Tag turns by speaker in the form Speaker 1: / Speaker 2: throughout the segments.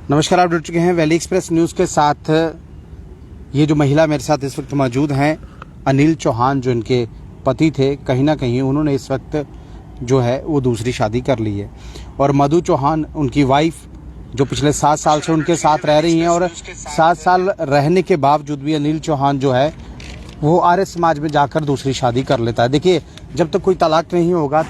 Speaker 1: नमस्कार, आप जुड़ चुके हैं वैली एक्सप्रेस न्यूज़ के साथ। ये जो महिला मेरे साथ इस वक्त मौजूद हैं, अनिल चौहान, जो इनके पति थे, कहीं ना कहीं उन्होंने इस वक्त जो है वो दूसरी शादी कर ली है। और मधु चौहान उनकी वाइफ, जो पिछले 7 साल से उनके साथ रह रही हैं, और 7 साल रहने के बावजूद भी अनिल चौहान जो है वो आर्य समाज में जाकर दूसरी शादी कर लेता है। देखिए, जब तक कोई तलाक नहीं होगा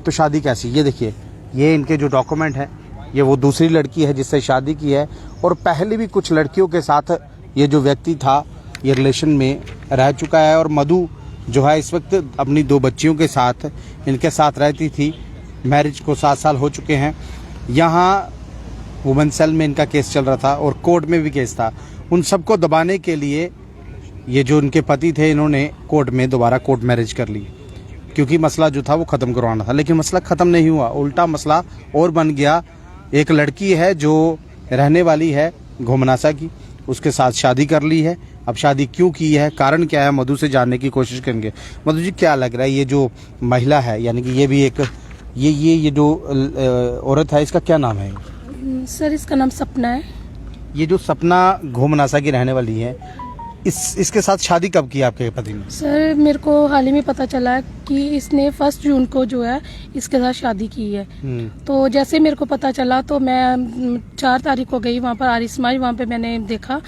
Speaker 1: तो शादी कैसी। ये देखिए, ये इनके जो डॉक्यूमेंट है, ये वो दूसरी लड़की है जिससे शादी की है। और पहले भी कुछ लड़कियों के साथ ये जो व्यक्ति था ये रिलेशन में रह चुका है। और मधु जो है इस वक्त अपनी 2 बच्चियों के साथ इनके साथ रहती थी। मैरिज को 7 साल हो चुके हैं। यहाँ वुमेन सेल में इनका केस चल रहा था और कोर्ट में भी केस था। उन सबको दबाने के लिए ये जो इनके पति थे, इन्होंने कोर्ट में दोबारा कोर्ट मैरिज कर ली, क्योंकि मसला जो था वो ख़त्म करवाना था। लेकिन मसला ख़त्म नहीं हुआ, उल्टा मसला और बन गया। एक लड़की है जो रहने वाली है घोमनासा की, उसके साथ शादी कर ली है। अब शादी क्यों की है, कारण क्या है, मधु से जानने की कोशिश करेंगे। मधु जी, क्या लग रहा है, ये जो महिला है, यानी कि ये भी एक ये जो औरत है, इसका क्या नाम है?
Speaker 2: सर, इसका नाम सपना है।
Speaker 1: ये जो सपना घोमनासा की रहने वाली है, इसके साथ शादी कब की आपके पति ने?
Speaker 2: सर, मेरे को हाल ही में पता चला है कि इसने 1 जून को जो है इसके साथ शादी की है। तो जैसे मेरे को पता चला तो मैं 4 तारीख को गई वहाँ पर आर्य समाज, वहाँ पे मैंने देखा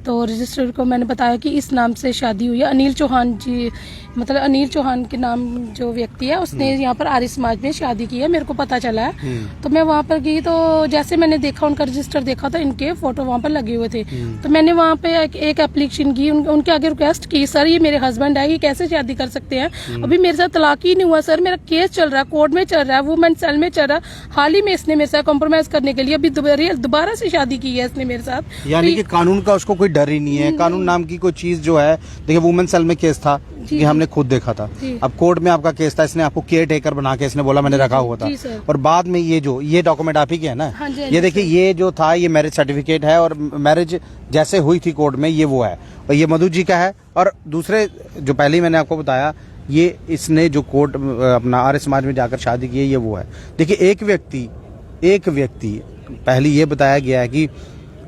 Speaker 2: तो रजिस्टर को मैंने बताया कि इस नाम से शादी हुई है। अनिल चौहान जी, मतलब अनिल चौहान के नाम जो व्यक्ति है उसने यहाँ पर आर्य समाज में शादी की है, मेरे को पता चला है। तो मैं वहाँ पर गई तो जैसे मैंने देखा, उनका रजिस्टर देखा तो इनके फोटो वहाँ पर लगे हुए थे। तो मैंने वहाँ पे एक एप्लीकेशन की, उनके आगे रिक्वेस्ट की, सर ये मेरे हस्बैंड है, ये कैसे शादी कर सकते हैं? अभी मेरे साथ तलाक ही नहीं हुआ सर, मेरा केस चल रहा है, कोर्ट में चल रहा है, वुमेन सेल में चल रहा है। हाल ही में इसने मेरे साथ कॉम्प्रोमाइज करने के लिए अभी दोबारा से शादी की है इसने मेरे साथ।
Speaker 1: यानी कि कानून का उसको कोई डर ही नहीं है। कानून नाम की कोई चीज जो है, देखिए वुमेन सेल में केस था, ये हमने खुद देखा था। अब कोर्ट में आपका केस था, इसने आपको केयर टेकर बना के इसने बोला मैंने रखा हुआ था। और बाद में ये डॉक्यूमेंट आप ही के है ना?
Speaker 2: हाँ जी,
Speaker 1: ये देखिए, ये जो था ये मैरिज सर्टिफिकेट है, और मैरिज जैसे हुई थी कोर्ट में, ये वो है। और ये मधु जी का है। और दूसरे जो पहले ही मैंने आपको बताया, ये इसने जो कोर्ट अपना आर्य समाज में जाकर शादी की है, ये वो है। देखिए, एक व्यक्ति पहले ये बताया गया है कि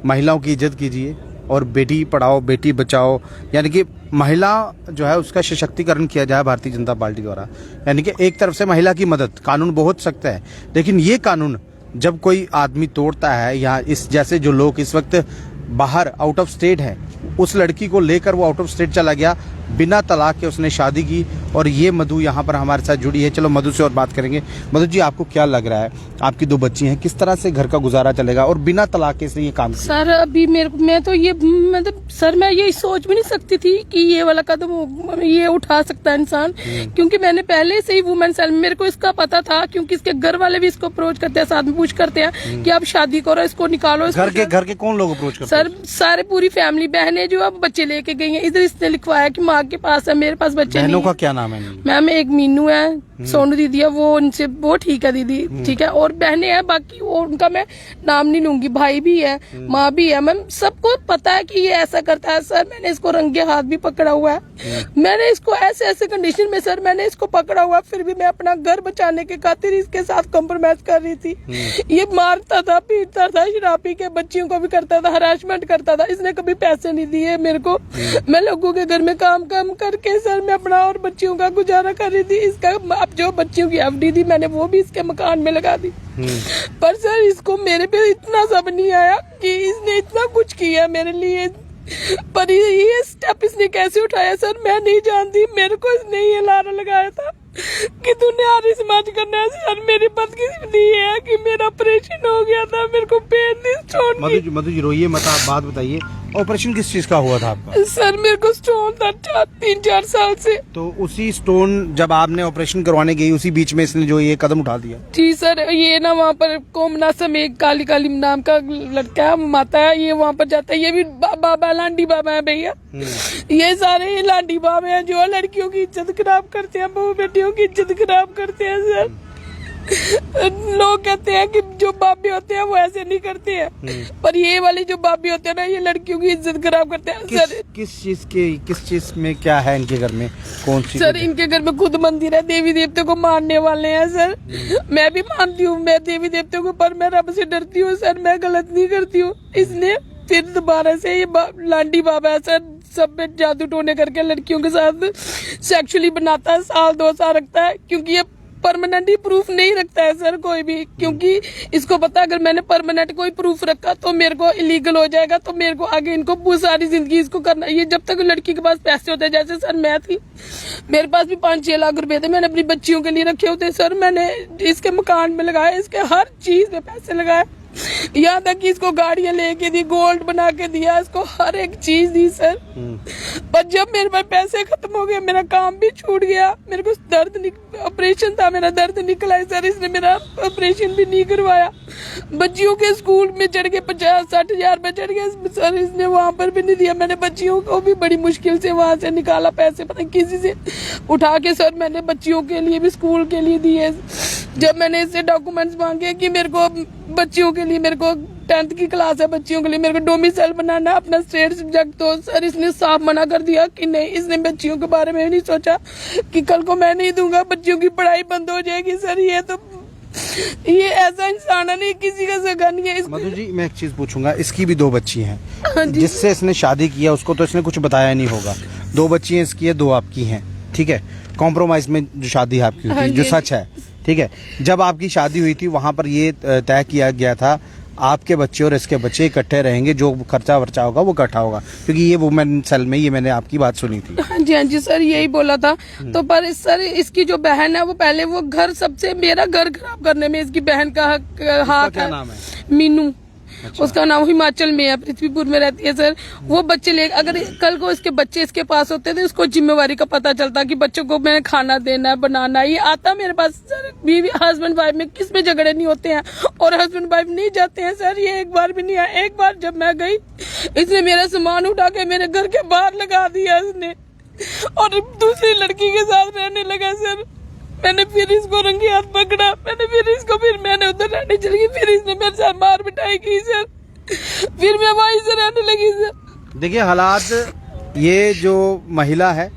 Speaker 1: महिलाओं की इज्जत कीजिए और बेटी पढ़ाओ बेटी बचाओ, यानी कि महिला जो है उसका सशक्तिकरण किया जाए भारतीय जनता पार्टी द्वारा। यानी कि एक तरफ से महिला की मदद, कानून बहुत सख्त है, लेकिन ये कानून जब कोई आदमी तोड़ता है, या इस जैसे जो लोग इस वक्त बाहर आउट ऑफ स्टेट है, उस लड़की को लेकर वो आउट ऑफ स्टेट चला गया, बिना तलाक के उसने शादी की। और ये मधु यहाँ पर हमारे साथ जुड़ी है। चलो मधु से और बात करेंगे। मधु जी, आपको क्या लग रहा है, आपकी 2 बच्ची हैं, किस तरह से घर का गुजारा चलेगा और बिना तलाक के इसने ये काम किया?
Speaker 2: सर, अभी मैं तो ये मतलब सर, मैं ये सोच भी नहीं सकती थी कि ये वाला कदम ये उठा सकता है इंसान, क्योंकि मैंने पहले से ही वुमेन सेल में, मेरे को इसका पता था, क्योंकि इसके घर वाले भी इसको अप्रोच करते हैं, साथ में पूछ करते हैं कि आप शादी करो, इसको निकालो।
Speaker 1: घर के कौन लोग अप्रोच करते हैं?
Speaker 2: सर, सारे पूरी फैमिली, बहनें जो अब बच्चे लेके गई हैं, इधर इसने लिखवाया कि माँ के पास है, मेरे पास बच्चे नहीं।
Speaker 1: बहनों का क्या नाम है?
Speaker 2: मैम, एक मीनू है, सोनू दीदी है, वो ठीक है दीदी, ठीक है। और बहनें हैं, बाकी वो उनका मैं नाम नहीं लूंगी। भाई भी है, माँ भी है। मैम, सबको पता है कि ये ऐसा करता है। सर, मैंने इसको रंगे हाथ भी पकड़ा हुआ है। मैंने इसको ऐसे कंडीशन में सर मैंने इसको पकड़ा हुआ, फिर भी मैं अपना घर बचाने के खातिर इसके साथ कॉम्प्रोमाइज कर रही थी। ये मारता था, पीटता था, शराब पी के बच्चियों को भी करता था, हरासमेंट करता था। इसने कभी पैसे नहीं दिए मेरे को। मैं लोगों के घर में काम करके सर मैं अपना और बच्चियों का गुजारा कर रही थी। इसका अब जो बच्चियों की एफडी थी, मैंने वो भी इसके मकान में लगा दी। पर सर, इसको मेरे पे इतना सब नहीं आया कि इसने इतना कुछ किया मेरे लिए। पर ये स्टेप इसने कैसे उठाया सर, मैं नहीं जानती। मेरे को इसने ये लारा लगाया था कि तूने आर्य समाज करना है। सर, मेरी बदकिस्मती है कि मेरा ऑपरेशन हो गया था, मेरे को पेन स्टोन।
Speaker 1: मधु जी रोइए मत, आप बात बताइए, ऑपरेशन किस चीज का हुआ था आपका?
Speaker 2: सर, मेरे को स्टोन था 3-4 साल से।
Speaker 1: तो उसी स्टोन, जब आपने ऑपरेशन करवाने गई, उसी बीच में इसने जो ये कदम उठा दिया?
Speaker 2: जी सर, ये ना वहाँ पर कोमनासा में एक काली नाम का लड़का है, माता है, ये वहाँ पर जाता है। ये भी बाबा लांडी बाबा है भैया। ये सारे लांडी बाबा हैं जो लड़कियों की इज्जत खराब करते हैं, बहू बेटियों की इज्जत खराब करते हैं सर। लोग कहते हैं कि जो बाबे होते हैं वो ऐसे नहीं करते हैं, पर ये वाली जो बाबे होते हैं ना, ये लड़कियों की इज्जत खराब करते हैं। सर
Speaker 1: किस चीज में क्या है इनके घर में, कौन सी?
Speaker 2: सर इनके घर में खुद मंदिर है, देवी देवते को मानने वाले हैं सर। मैं भी मानती हूँ, मैं देवी देवते को, पर मैं रब से डरती हूँ सर, मैं गलत नहीं करती हूँ। इसने फिर दोबारा से ये लांडी बाबा है सर, सब पे जादू टोने करके लड़कियों के साथ सेक्सुअली बनाता है, 1-2 साल रखता है, क्योंकि ये परमानेंट ही प्रूफ नहीं रखता है सर कोई भी, क्योंकि इसको पता अगर मैंने परमानेंट कोई प्रूफ रखा तो मेरे को इलीगल हो जाएगा, तो मेरे को आगे इनको सारी जिंदगी इसको करना। ये जब तक लड़की के पास पैसे होते हैं, जैसे सर मैं थी, मेरे पास भी 5-6 लाख रुपए थे, मैंने अपनी बच्चियों के लिए रखे होते सर, मैंने इसके मकान में लगाए, इसके हर चीज में पैसे लगाए, यहाँ तक कि इसको गाड़ियां लेके दी, गोल्ड बना के दिया, इसको हर एक चीज दी सर। पर जब मेरे पास पैसे खत्म हो गए, मेरा काम भी छूट गया, मेरे को दर्द, ऑपरेशन था, मेरा दर्द निकला है सर, इसने मेरा ऑपरेशन भी नहीं करवाया। बच्चियों के स्कूल में चढ़ के 50-60 हजार रुपए चढ़ गए सर, इसने वहां पर भी नहीं दिया। मैंने बच्चियों को भी बड़ी मुश्किल से वहां से निकाला पैसे, पता नहीं किसी से उठा के सर, मैंने बच्चियों के लिए भी स्कूल के लिए दिए। जब मैंने इससे डॉक्यूमेंट्स मांगे कि मेरे को बच्चियों के लिए, मेरे को 10th की क्लास है, बच्चियों के लिए मेरे को डोमिसाइल बनाना अपना स्टेट सब्जेक्ट, तो सर इसने साफ मना कर दिया कि नहीं, इसने बच्चियों के बारे में नहीं सोचा कि कल को मैं नहीं दूंगा, बच्चियों की पढ़ाई बंद हो जाएगी। सर ये ऐसा इंसान है नहीं, किसी का सगा नहीं है।
Speaker 1: मधु जी मैं एक चीज पूछूंगा, इसकी भी 2 बच्ची हैं,
Speaker 2: हाँ जी।
Speaker 1: जिससे इसने शादी किया उसको तो इसने कुछ बताया नहीं होगा। 2 बच्ची हैं इसकी है, 2 आपकी हैं, ठीक है। कॉम्प्रोमाइज में जो शादी आपकी हुई थी, जो सच है, ठीक है। जब आपकी शादी हुई थी वहां पर ये तय किया गया था आपके बच्चे और इसके बच्चे इकट्ठे रहेंगे, जो खर्चा वर्चा होगा वो इकट्ठा होगा, क्योंकि ये वुमेन सेल में ये मैंने आपकी बात सुनी थी।
Speaker 2: हाँ जी सर, यही बोला था। तो पर सर इसकी जो बहन है वो पहले वो घर, सबसे मेरा घर खराब करने में इसकी बहन का हाथ
Speaker 1: क्या
Speaker 2: है।
Speaker 1: नाम है?
Speaker 2: मीनू।
Speaker 1: अच्छा।
Speaker 2: उसका नाम हिमाचल में है, पृथ्वीपुर में रहती है सर। वो बच्चे ले, अगर कल को इसके बच्चे इसके पास होते तो इसको जिम्मेवारी का पता चलता कि बच्चों को मैंने खाना देना है, बनाना है। ये आता मेरे पास सर, बीवी हस्बैंड वाइफ में किस में झगड़े नहीं होते हैं, और हस्बैंड वाइफ नहीं जाते हैं सर। ये एक बार भी नहीं आया। एक बार जब मैं गई, इसने मेरा सामान उठा के मेरे घर के बाहर लगा दिया इसने, और दूसरी लड़की के साथ रहने लगा सर। मैंने फिर इसको रंगे हाथ पकड़ा, मैंने उधर रहने चली गई, फिर इसने मेरे साथ मार पिटाई की सर, फिर मैं वहीं से रहने लगी सर।
Speaker 1: देखिए हालात, ये जो महिला है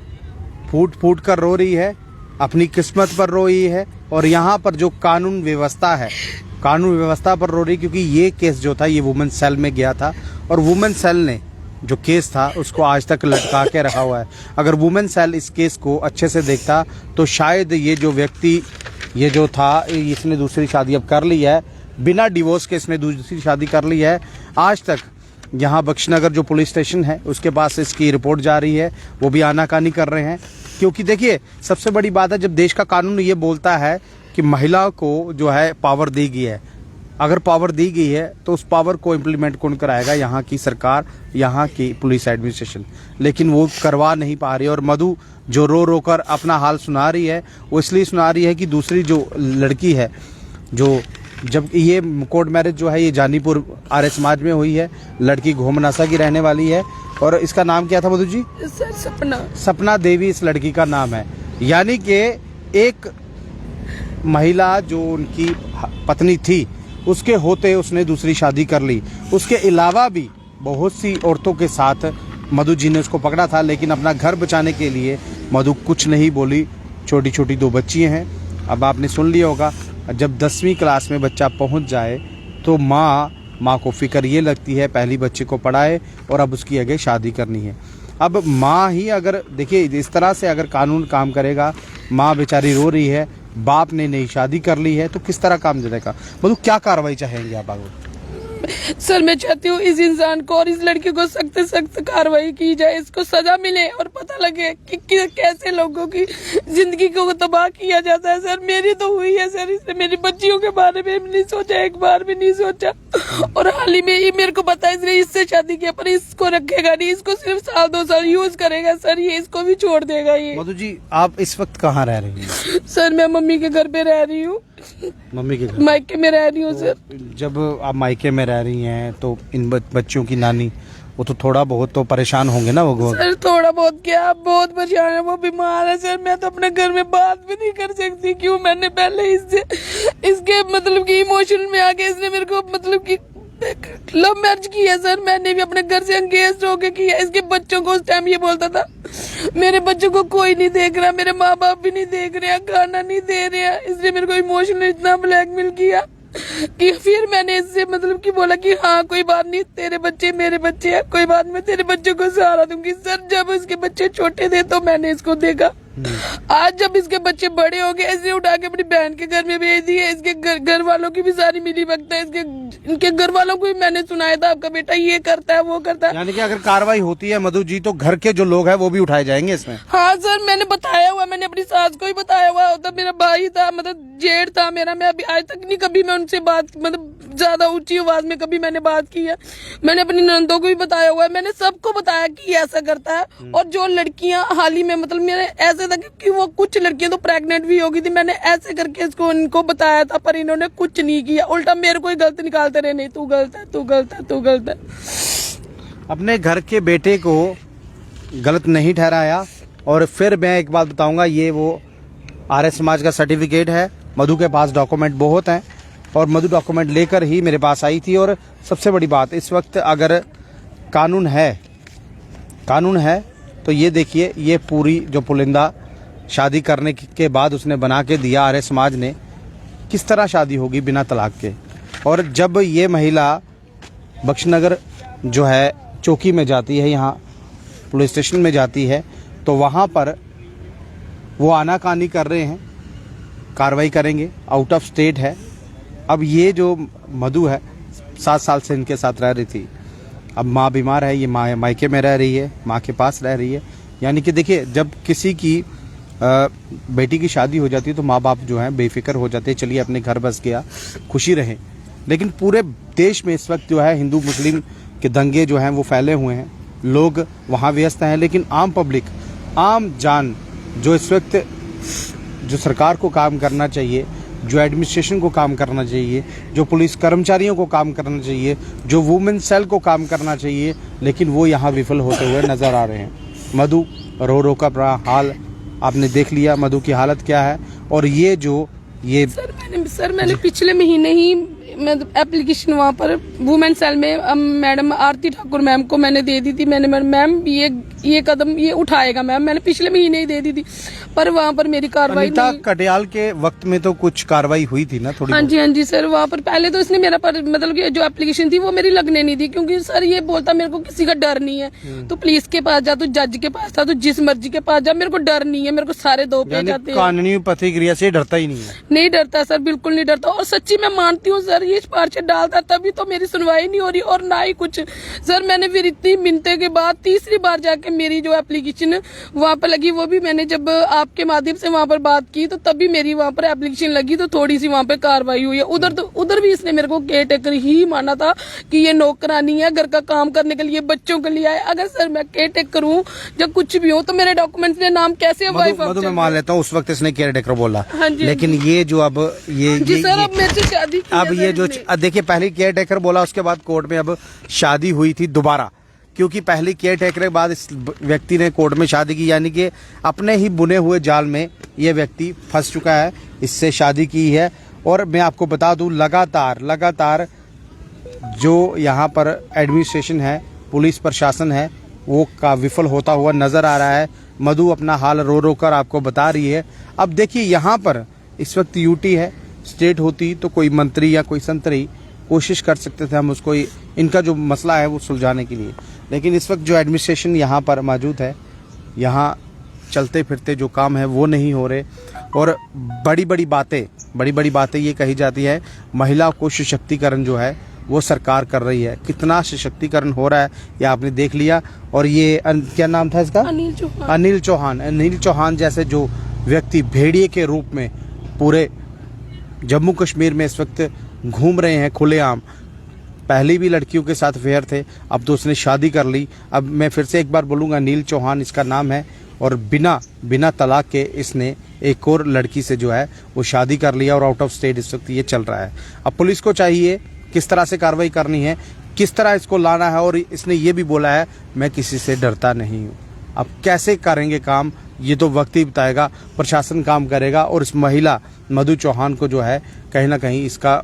Speaker 1: फूट फूट कर रो रही है, अपनी किस्मत पर रो रही है, और यहाँ पर जो कानून व्यवस्था है, कानून व्यवस्था पर रो रही, क्योंकि ये केस जो था ये वुमेन सेल में गया था, और वुमेन सेल ने जो केस था उसको आज तक लटका के रखा हुआ है। अगर वुमेन सेल इस केस को अच्छे से देखता तो शायद ये जो व्यक्ति, ये जो था, इसने दूसरी शादी अब कर ली है, बिना डिवोर्स के इसने दूसरी शादी कर ली है। आज तक यहाँ बख्शनगर जो पुलिस स्टेशन है उसके पास इसकी रिपोर्ट जा रही है, वो भी आनाकानी कर रहे हैं। क्योंकि देखिए सबसे बड़ी बात है, जब देश का कानून ये बोलता है कि महिला को जो है पावर दी गई है, अगर पावर दी गई है तो उस पावर को इम्प्लीमेंट कौन कराएगा? यहाँ की सरकार, यहाँ की पुलिस एडमिनिस्ट्रेशन, लेकिन वो करवा नहीं पा रही। और मधु जो रो रो कर अपना हाल सुना रही है, वो इसलिए सुना रही है कि दूसरी जो लड़की है, जो जब ये कोर्ट मैरिज जो है ये जानीपुर आर्य समाज में हुई है, लड़की घोमनासा की रहने वाली है, और इसका नाम क्या था मधु जी?
Speaker 2: सर
Speaker 1: सपना देवी इस लड़की का नाम है। यानी कि एक महिला जो उनकी पत्नी थी, उसके होते उसने दूसरी शादी कर ली। उसके अलावा भी बहुत सी औरतों के साथ मधु जी ने उसको पकड़ा था, लेकिन अपना घर बचाने के लिए मधु कुछ नहीं बोली। छोटी छोटी 2 बच्चियाँ हैं। अब आपने सुन लिया होगा, जब 10वीं क्लास में बच्चा पहुंच जाए तो माँ को फिक्र ये लगती है, पहली बच्चे को पढ़ाए और अब उसकी आगे शादी करनी है। अब माँ ही अगर देखिए इस तरह से अगर कानून काम करेगा, माँ बेचारी रो रही है, बाप ने नई शादी कर ली है, तो किस तरह काम चलेगा? मतलब क्या कार्रवाई चाहेंगे आप आगे?
Speaker 2: सर मैं चाहती हूँ इस इंसान को और इस लड़की को सख्त से सख्त कार्रवाई की जाए, इसको सजा मिले और पता लगे कि कैसे लोगों की जिंदगी को तबाह किया जाता है। सर मेरी तो हुई है सर, इसने मेरी बच्चियों के बारे में भी नहीं सोचा, एक बार भी नहीं सोचा। और हाल ही में ये मेरे को पता है इसने इससे शादी किया, पर इसको रखेगा नहीं, इसको सिर्फ 1-2 साल यूज करेगा सर, ये इसको भी छोड़ देगा। ये
Speaker 1: मधु जी आप इस वक्त कहाँ रह रही हैं?
Speaker 2: सर मैं मम्मी के घर पे रह रही हूँ,
Speaker 1: मम्मी के घर,
Speaker 2: मायके में रह रही हूँ सर।
Speaker 1: जब आप मायके में रह रही हैं तो इन बच्चों की नानी वो तो थोड़ा बहुत तो परेशान होंगे ना वो।
Speaker 2: सर थोड़ा बहुत क्या, बहुत परेशान है, वो बीमार है सर। मैं तो अपने घर में बात भी नहीं कर सकती, क्यों मैंने पहले इसके मतलब कि इमोशन में आके इसने मेरे को मतलब कि लव मैरिज की है सर। मैंने भी अपने घर से एंगेज होके किया। इसके बच्चों को उस टाइम ये बोलता था मेरे बच्चों को कोई नहीं देख रहा, मेरे माँ बाप भी नहीं देख रहे, खाना नहीं दे रहे। इसने मेरे को इमोशनली इतना ब्लैकमेल किया कि फिर मैंने इससे मतलब कि बोला कि हाँ कोई बात नहीं, तेरे बच्चे मेरे बच्चे हैं, कोई बात नहीं, मैं तेरे बच्चों को सहारा दूंगी। सर जब इसके बच्चे छोटे थे तो मैंने इसको देखा। आज जब इसके बच्चे बड़े हो गए, इसने उठा के अपनी बहन के घर में भेज दिए। इसके घर वालों की भी सारी मिली भगत है। इनके घर वालों को भी मैंने सुनाया था आपका बेटा ये करता है वो करता है।
Speaker 1: यानी कि अगर कार्रवाई होती है मधु जी तो घर के जो लोग हैं वो भी उठाए जाएंगे इसमें।
Speaker 2: हाँ सर मैंने बताया हुआ, मैंने अपनी सास को ही बताया हुआ। होता मेरा भाई था, मतलब जेठ था मेरा। मैं अभी आज तक नहीं कभी मैं उनसे बात मतलब ज्यादा ऊंची आवाज में कभी मैंने बात की है। मैंने अपनी ननदों को भी बताया हुआ है, मैंने सबको बताया कि ऐसा करता है। और जो लड़कियां हाल ही में मतलब मेरे ऐसे था कि वो कुछ लड़कियां तो प्रेग्नेंट भी हो गई थी, मैंने ऐसे करके इसको इनको बताया था, पर इन्होंने कुछ नहीं किया, उल्टा मेरे को ही गलत निकालते रहे। नहीं तू गलत है, तू गलत है, तू गलत है।
Speaker 1: अपने घर के बेटे को गलत नहीं ठहराया। और फिर मैं एक बात बताऊंगा, ये वो आर्य समाज का सर्टिफिकेट है। मधु के पास डॉक्यूमेंट बहुत हैं और मधु डॉक्यूमेंट लेकर ही मेरे पास आई थी। और सबसे बड़ी बात, इस वक्त अगर कानून है तो ये देखिए, ये पूरी जो पुलिंदा शादी करने के बाद उसने बना के दिया आर्य समाज ने, किस तरह शादी होगी बिना तलाक के। और जब ये महिला बख्शनगर जो है चौकी में जाती है, यहाँ पुलिस स्टेशन में जाती है, तो वहाँ पर वो आनाकानी कर रहे हैं, कार्रवाई करेंगे, आउट ऑफ स्टेट है। अब ये जो मधु है 7 साल से इनके साथ रह रही थी, अब माँ बीमार है, ये मायके में रह रही है, माँ के पास रह रही है। यानी कि देखिए, जब किसी की बेटी की शादी हो जाती है तो माँ बाप जो हैं बेफिक्र हो जाते हैं, चलिए अपने घर बस गया, खुशी रहें। लेकिन पूरे देश में इस वक्त जो है हिंदू मुस्लिम के दंगे जो हैं वो फैले हुए हैं, लोग वहाँ व्यस्त हैं। लेकिन आम पब्लिक, आम जान जो इस वक्त जो सरकार को काम करना चाहिए, जो एडमिनिस्ट्रेशन को काम करना चाहिए, जो पुलिस कर्मचारियों को काम करना चाहिए, जो वुमेन सेल को काम करना चाहिए, लेकिन वो यहाँ विफल होते हुए नजर आ रहे हैं। मधु रो का अपना हाल आपने देख लिया, मधु की हालत क्या है। और ये जो ये
Speaker 2: सर मैंने पिछले महीने ही मैं एप्लीकेशन वहाँ पर वुमेन सेल में मैडम आरती ठाकुर मैम को मैंने दे दी थी। मैंने मैम ये कदम ये उठाएगा मैम, मैंने पिछले महीने ही दे दी थी, पर वहाँ पर मेरी कार्रवाई नहीं।
Speaker 1: कटियाल के वक्त में तो कुछ कार्रवाई हुई थी ना थोड़ी।
Speaker 2: हाँ जी सर, वहाँ पर पहले तो इसने मेरा मतलब कि जो एप्लीकेशन थी वो मेरी लगने नहीं दी, क्योंकि सर ये बोलता मेरे को किसी का डर नहीं है, तो पुलिस के पास जा, तो जज के पास था, तो जिस मर्जी के पास जा, मेरे को डर नहीं है, मेरे को सारे दो पे जाते हैं।
Speaker 1: कानूनी प्रतिक्रिया से डरता ही नहीं है?
Speaker 2: नहीं डरता सर, बिल्कुल नहीं डरता। और सच्ची मैं मानती हूँ सर, ये पार्चेट डालता तभी तो मेरी सुनवाई नहीं हो रही और ना ही कुछ। सर मैंने फिर इतनी मिन्नतों के बाद तीसरी बार जाके मेरी जो एप्लीकेशन वहाँ पर लगी, वो भी मैंने जब आपके माध्यम से वहाँ पर बात की तो तभी मेरी वहाँ पर एप्लीकेशन लगी, तो थोड़ी सी वहाँ पे कार्रवाई हुई है। उधर भी इसने मेरे को केयर टेकर ही माना था कि ये नौकरानी है, घर का काम करने के लिए, बच्चों के लिए आए। अगर सर मैं केयर टेकर हूँ, जब कुछ भी हो तो मेरे डॉक्यूमेंट्स में नाम कैसे वाइफ?
Speaker 1: मधु मैं मान लेता हूँ उस वक्त इसने केयर टेकर बोला,
Speaker 2: हाँ जी,
Speaker 1: लेकिन ये जो अब ये
Speaker 2: सर अब मेरे से शादी की
Speaker 1: अब ये जो देखिए, पहले केयर टेकर बोला, उसके बाद कोर्ट में अब शादी हुई थी दोबारा, क्योंकि पहली केयर टेकर के बाद इस व्यक्ति ने कोर्ट में शादी की। यानी कि अपने ही बुने हुए जाल में ये व्यक्ति फंस चुका है, इससे शादी की है। और मैं आपको बता दूं, लगातार जो यहाँ पर एडमिनिस्ट्रेशन है, पुलिस प्रशासन है, वो का विफल होता हुआ नजर आ रहा है। मधु अपना हाल रो कर आपको बता रही है। अब देखिए, यहाँ पर इस वक्त यूटी है, स्टेट होती तो कोई मंत्री या कोई संतरी कोशिश कर सकते थे हम उसको, इनका जो मसला है वो सुलझाने के लिए। लेकिन इस वक्त जो एडमिनिस्ट्रेशन यहाँ पर मौजूद है, यहाँ चलते फिरते जो काम है वो नहीं हो रहे। और बड़ी बड़ी बातें ये कही जाती है, महिला को सशक्तिकरण जो है वो सरकार कर रही है। कितना सशक्तिकरण हो रहा है ये आपने देख लिया। और ये क्या नाम था इसका? अनिल चौहान जैसे जो व्यक्ति भेड़िए के रूप में पूरे जम्मू कश्मीर में इस वक्त घूम रहे हैं खुलेआम। पहले भी लड़कियों के साथ अफेयर थे, अब तो उसने शादी कर ली। अब मैं फिर से एक बार बोलूँगा, अनिल चौहान इसका नाम है, और बिना तलाक के इसने एक और लड़की से जो है वो शादी कर लिया और आउट ऑफ स्टेट इस वक्त ये चल रहा है। अब पुलिस को चाहिए किस तरह से कार्रवाई करनी है, किस तरह इसको लाना है। और इसने ये भी बोला है मैं किसी से डरता नहीं हूँ। अब कैसे करेंगे काम ये तो वक्त ही बताएगा, प्रशासन काम करेगा। और इस महिला मधु चौहान को जो है कहीं ना कहीं इसका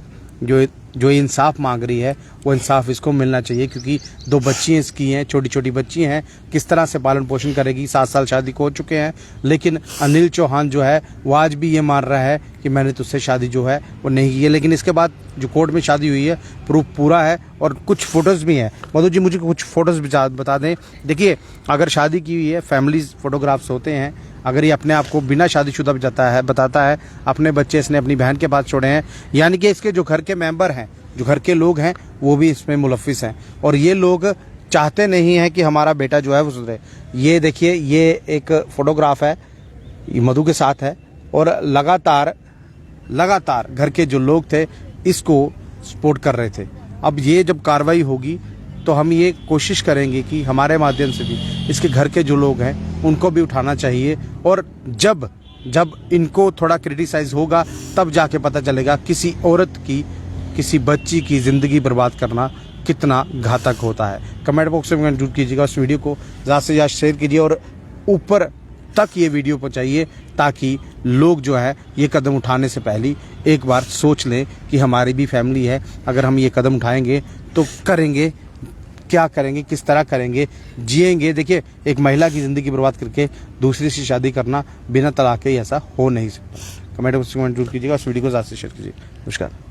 Speaker 1: जो इंसाफ मांग रही है वो इंसाफ इसको मिलना चाहिए, क्योंकि 2 बच्ची इसकी हैं, छोटी छोटी बच्ची हैं, किस तरह से पालन पोषण करेगी। 7 साल शादी को हो चुके हैं, लेकिन अनिल चौहान जो है वो आज भी ये मान रहा है कि मैंने तुझसे शादी जो है वो नहीं की है। लेकिन इसके बाद जो कोर्ट में शादी हुई है प्रूफ पूरा है और कुछ फोटोज़ भी हैं। मधु जी मुझे कुछ फोटोज़ बता दें। देखिए अगर शादी की हुई है, फैमिली फोटोग्राफ्स होते हैं, अगर ये अपने आप को बिना शादीशुदा बताता है, अपने बच्चे इसने अपनी बहन के पास छोड़े हैं, यानी कि इसके जो घर के मेंबर हैं, जो घर के लोग हैं वो भी इसमें मुलव्विस हैं। और ये लोग चाहते नहीं हैं कि हमारा बेटा जो है वो सुधरे। ये देखिए ये एक फोटोग्राफ है, ये मधु के साथ है और लगातार घर के जो लोग थे इसको सपोर्ट कर रहे थे। अब ये जब कार्रवाई होगी तो हम ये कोशिश करेंगे कि हमारे माध्यम से भी इसके घर के जो लोग हैं उनको भी उठाना चाहिए। और जब इनको थोड़ा क्रिटिसाइज होगा तब जाके पता चलेगा किसी औरत की, किसी बच्ची की ज़िंदगी बर्बाद करना कितना घातक होता है। कमेंट बॉक्स में जरूर कीजिएगा, उस वीडियो को ज़्यादा से ज़्यादा शेयर कीजिए और ऊपर तक ये वीडियो पहुंचाइए ताकि लोग जो है ये कदम उठाने से पहले एक बार सोच लें कि हमारी भी फैमिली है, अगर हम ये कदम उठाएंगे तो करेंगे क्या करेंगे, किस तरह करेंगे, जिएंगे। देखिए एक महिला की ज़िंदगी बर्बाद करके दूसरी से शादी करना बिना तलाक के ऐसा हो नहीं सकता। कमेंट बॉक्स में जरूर कीजिएगा, उस वीडियो को ज़्यादा से शेयर कीजिए। नमस्कार।